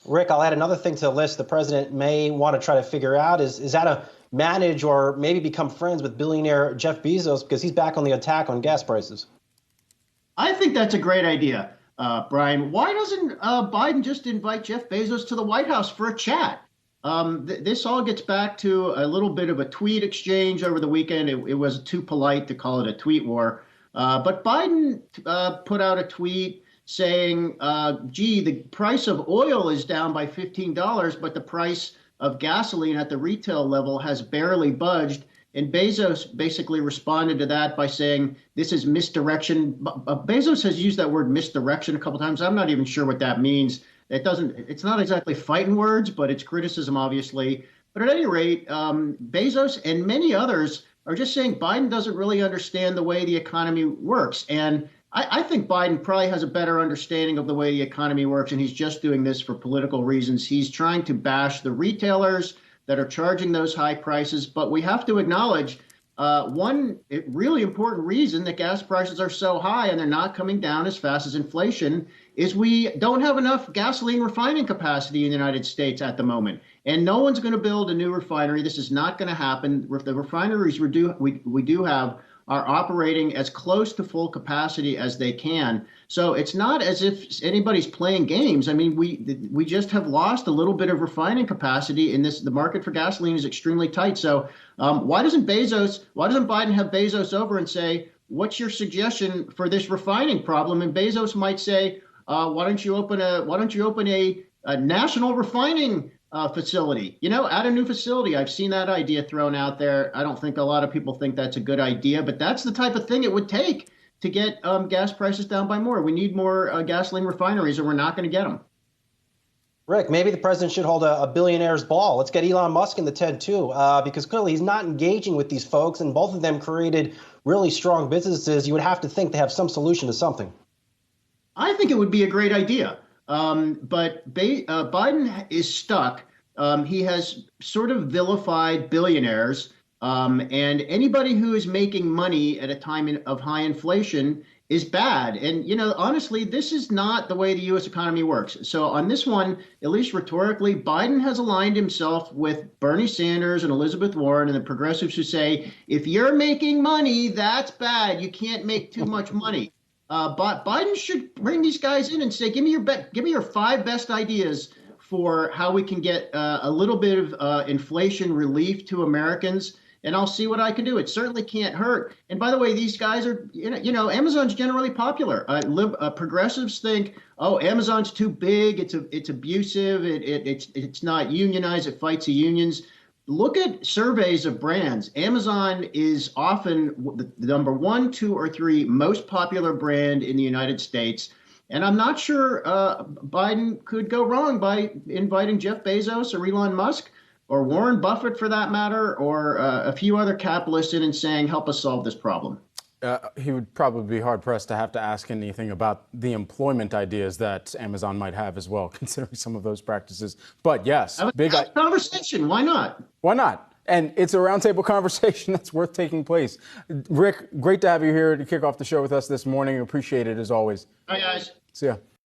Rick, I'll add another thing to the list the president may want to try to figure out is how to manage or maybe become friends with billionaire Jeff Bezos, because he's back on the attack on gas prices. I think that's a great idea, Brian. Why doesn't Biden just invite Jeff Bezos to the White House for a chat? This all gets back to a little bit of a tweet exchange over the weekend. It was too polite to call it a tweet war. But Biden put out a tweet saying, gee, the price of oil is down by $15, but the price of gasoline at the retail level has barely budged. And Bezos basically responded to that by saying this is misdirection. Bezos has used that word misdirection a couple times. I'm not even sure what that means. It's not exactly fighting words, but it's criticism, obviously. But at any rate, Bezos and many others are just saying Biden doesn't really understand the way the economy works. And I think Biden probably has a better understanding of the way the economy works, and he's just doing this for political reasons. He's trying to bash the retailers that are charging those high prices. But we have to acknowledge one really important reason that gas prices are so high and they're not coming down as fast as inflation is we don't have enough gasoline refining capacity in the United States at the moment. And no one's going to build a new refinery. This is not going to happen. The refineries we do have are operating as close to full capacity as they can. So it's not as if anybody's playing games. I mean, we just have lost a little bit of refining capacity in this. The market for gasoline is extremely tight. So why doesn't Biden have Bezos over and say, what's your suggestion for this refining problem? And Bezos might say, why don't you open a national refining facility, add a new facility. I've seen that idea thrown out there. I don't think a lot of people think that's a good idea, but that's the type of thing it would take to get gas prices down by more. We need more gasoline refineries, or we're not going to get them. Rick, maybe the president should hold a billionaire's ball. Let's get Elon Musk in the tent, too, because clearly he's not engaging with these folks, and both of them created really strong businesses. You would have to think they have some solution to something. I think it would be a great idea. But Biden is stuck. He has sort of vilified billionaires, and anybody who is making money at a time of high inflation is bad. And, honestly, this is not the way the U.S. economy works. So on this one, at least rhetorically, Biden has aligned himself with Bernie Sanders and Elizabeth Warren and the progressives who say, if you're making money, that's bad. You can't make too much money. But Biden should bring these guys in and say, give me your 5 best ideas for how we can get a little bit of inflation relief to Americans, and I'll see what I can do. It certainly can't hurt. And by the way, these guys are, Amazon's generally popular. Progressives think, oh, Amazon's too big. It's abusive. It's not unionized. It fights the unions. Look at surveys of brands. Amazon is often the number 1, 2, or 3 most popular brand in the United States. And I'm not sure Biden could go wrong by inviting Jeff Bezos or Elon Musk or Warren Buffett, for that matter, or a few other capitalists in and saying, help us solve this problem. He would probably be hard-pressed to have to ask anything about the employment ideas that Amazon might have as well, considering some of those practices. But yes, big conversation. Why not? Why not? And it's a roundtable conversation that's worth taking place. Rick, great to have you here to kick off the show with us this morning. Appreciate it as always. Hi, guys. See ya.